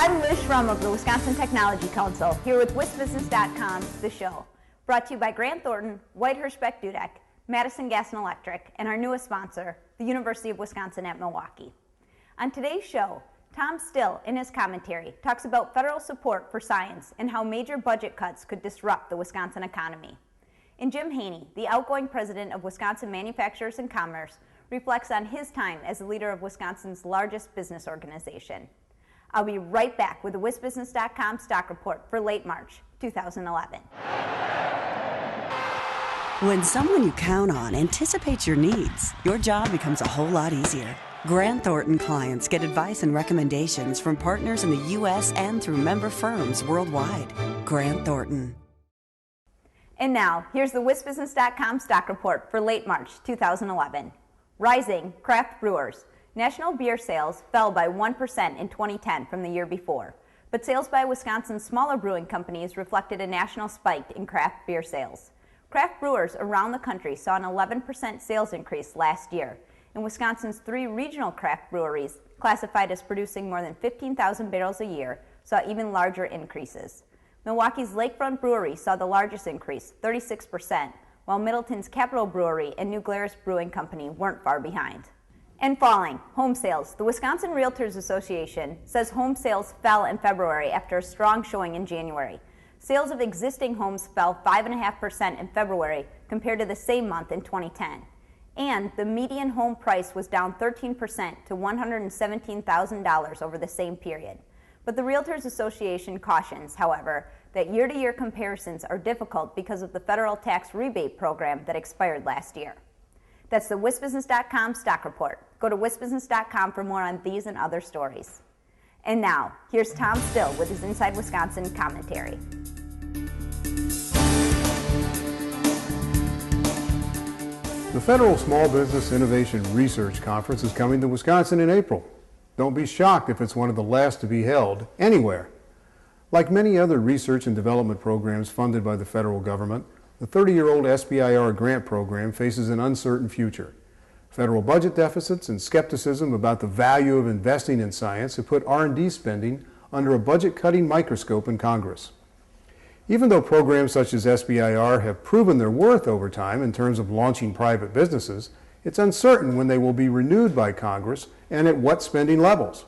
I'm Liz Schrum of the Wisconsin Technology Council, here with WisBusiness.com, the show. Brought to you by Grant Thornton, Whitehurst Beck Dudek, Madison Gas and Electric, and our newest sponsor, the University of Wisconsin at Milwaukee. On today's show, Tom Still, in his commentary, talks about federal support for science and how major budget cuts could disrupt the Wisconsin economy. And Jim Haney, the outgoing president of Wisconsin Manufacturers and Commerce, reflects on his time as the leader of Wisconsin's largest business organization. I'll be right back with the WisBusiness.com stock report for late March 2011. When someone you count on anticipates your needs, your job becomes a whole lot easier. Grant Thornton clients get advice and recommendations from partners in the U.S. and through member firms worldwide. Grant Thornton. And now, here's the WisBusiness.com stock report for late March 2011. Rising craft brewers. National beer sales fell by 1% in 2010 from the year before, but sales by Wisconsin's smaller brewing companies reflected a national spike in craft beer sales. Craft brewers around the country saw an 11% sales increase last year, and Wisconsin's 3 regional craft breweries, classified as producing more than 15,000 barrels a year, saw even larger increases. Milwaukee's Lakefront Brewery saw the largest increase, 36%, while Middleton's Capital Brewery and New Glarus Brewing Company weren't far behind. And falling, home sales. The Wisconsin Realtors Association says home sales fell in February after a strong showing in January. Sales of existing homes fell 5.5% in February compared to the same month in 2010. And the median home price was down 13% to $117,000 over the same period. But the Realtors Association cautions, however, that year-to-year comparisons are difficult because of the federal tax rebate program that expired last year. That's the WisBusiness.com stock report. Go to WisBusiness.com for more on these and other stories. And now, here's Tom Still with his Inside Wisconsin commentary. The Federal Small Business Innovation Research Conference is coming to Wisconsin in April. Don't be shocked if it's one of the last to be held anywhere. Like many other research and development programs funded by the federal government, the 30-year-old SBIR grant program faces an uncertain future. Federal budget deficits and skepticism about the value of investing in science have put R&D spending under a budget-cutting microscope in Congress. Even though programs such as SBIR have proven their worth over time in terms of launching private businesses, it's uncertain when they will be renewed by Congress and at what spending levels.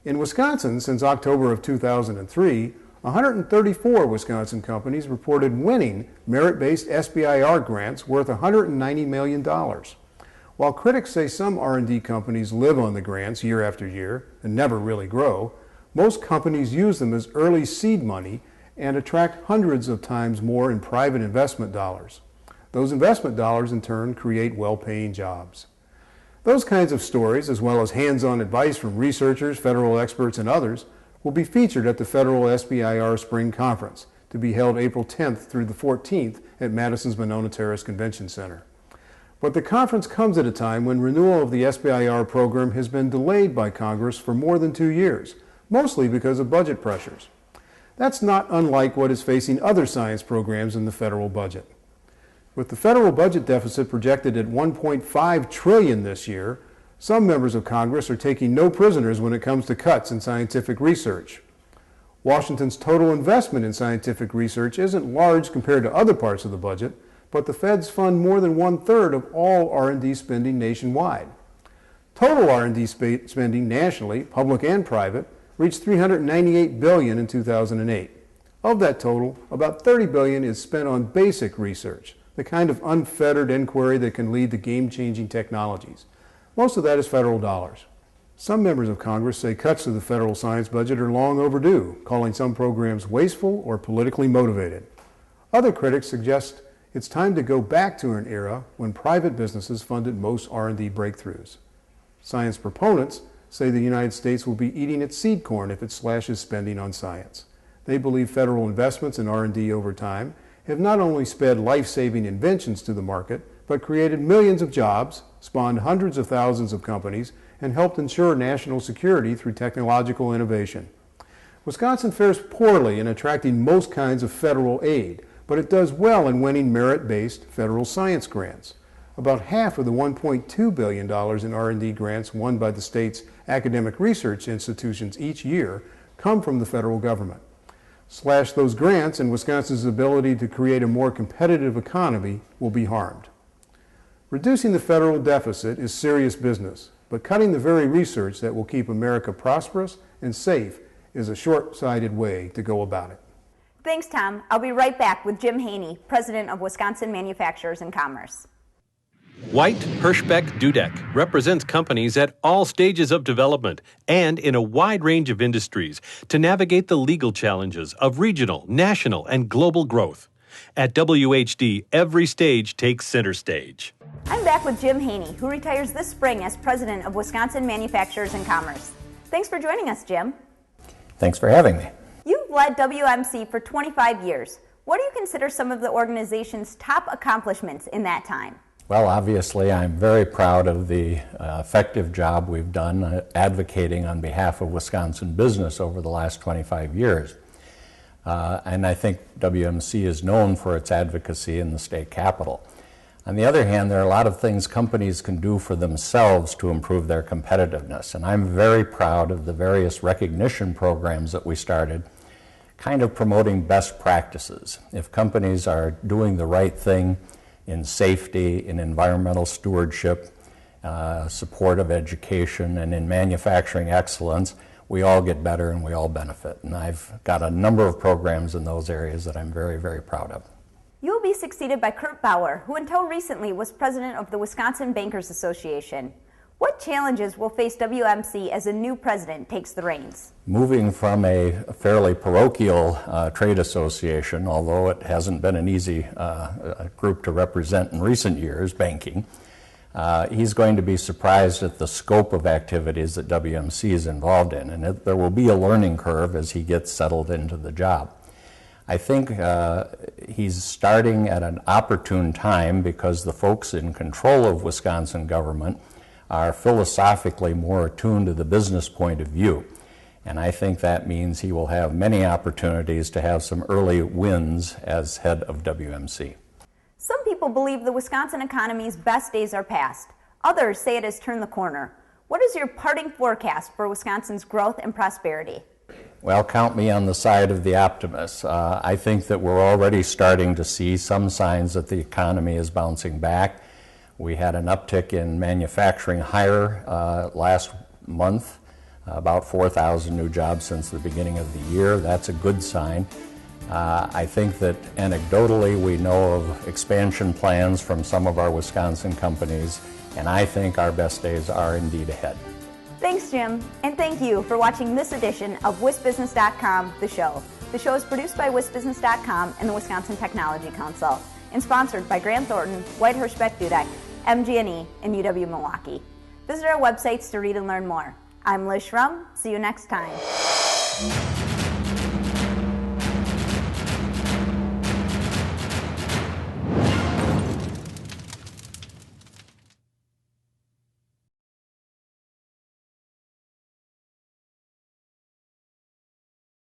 In Wisconsin, since October of 2003, 134 Wisconsin companies reported winning merit-based SBIR grants worth $190 million. While critics say some R&D companies live on the grants year after year and never really grow, most companies use them as early seed money and attract hundreds of times more in private investment dollars. Those investment dollars in turn create well-paying jobs. Those kinds of stories, as well as hands-on advice from researchers, federal experts, and others, will be featured at the Federal SBIR Spring Conference, to be held April 10th through the 14th at Madison's Monona Terrace Convention Center. But the conference comes at a time when renewal of the SBIR program has been delayed by Congress for more than 2 years, mostly because of budget pressures. That's not unlike what is facing other science programs in the federal budget. With the federal budget deficit projected at $1.5 trillion this year, some members of Congress are taking no prisoners when it comes to cuts in scientific research. Washington's total investment in scientific research isn't large compared to other parts of the budget, but the feds fund more than 1/3 of all R&D spending nationwide. Total R&D spending nationally, public and private, reached $398 billion in 2008. Of that total, about $30 billion is spent on basic research, the kind of unfettered inquiry that can lead to game-changing technologies. Most of that is federal dollars. Some members of Congress say cuts to the federal science budget are long overdue, calling some programs wasteful or politically motivated. Other critics suggest it's time to go back to an era when private businesses funded most R&D breakthroughs. Science proponents say the United States will be eating its seed corn if it slashes spending on science. They believe federal investments in R&D over time have not only sped life-saving inventions to the market, but created millions of jobs, spawned hundreds of thousands of companies, and helped ensure national security through technological innovation. Wisconsin fares poorly in attracting most kinds of federal aid, but it does well in winning merit-based federal science grants. About half of the $1.2 billion in R&D grants won by the state's academic research institutions each year come from the federal government. Slash those grants and Wisconsin's ability to create a more competitive economy will be harmed. Reducing the federal deficit is serious business, but cutting the very research that will keep America prosperous and safe is a short-sighted way to go about it. Thanks, Tom. I'll be right back with Jim Haney, president of Wisconsin Manufacturers and Commerce. White Hirschbeck Dudek represents companies at all stages of development and in a wide range of industries to navigate the legal challenges of regional, national, and global growth. At WHD, every stage takes center stage. I'm back with Jim Haney, who retires this spring as president of Wisconsin Manufacturers and Commerce. Thanks for joining us, Jim. Thanks for having me. You've led WMC for 25 years. What do you consider some of the organization's top accomplishments in that time? Well, obviously, I'm very proud of the effective job we've done advocating on behalf of Wisconsin business over the last 25 years. And I think WMC is known for its advocacy in the state capitol. On the other hand, there are a lot of things companies can do for themselves to improve their competitiveness. And I'm very proud of the various recognition programs that we started, kind of promoting best practices. If companies are doing the right thing in safety, in environmental stewardship, support of education, and in manufacturing excellence, we all get better and we all benefit. And I've got a number of programs in those areas that I'm very, very proud of. You will be succeeded by Kurt Bauer, who until recently was president of the Wisconsin Bankers Association. What challenges will face WMC as a new president takes the reins? Moving from a fairly parochial trade association, although it hasn't been an easy group to represent in recent years, banking, he's going to be surprised at the scope of activities that WMC is involved in, and there will be a learning curve as he gets settled into the job. I think he's starting at an opportune time because the folks in control of Wisconsin government are philosophically more attuned to the business point of view. And I think that means he will have many opportunities to have some early wins as head of WMC. Some people believe the Wisconsin economy's best days are past. Others say it has turned the corner. What is your parting forecast for Wisconsin's growth and prosperity? Well, count me on the side of the optimist. I think that we're already starting to see some signs that the economy is bouncing back. We had an uptick in manufacturing hire last month, about 4,000 new jobs since the beginning of the year. That's a good sign. I think that anecdotally we know of expansion plans from some of our Wisconsin companies, and I think our best days are indeed ahead. Thanks, Jim, and thank you for watching this edition of WisBusiness.com, the show. The show is produced by WisBusiness.com and the Wisconsin Technology Council, and sponsored by Grant Thornton, White Hirschbeck Dudek, MG&E, and UW-Milwaukee. Visit our websites to read and learn more. I'm Liz Schrum. See you next time.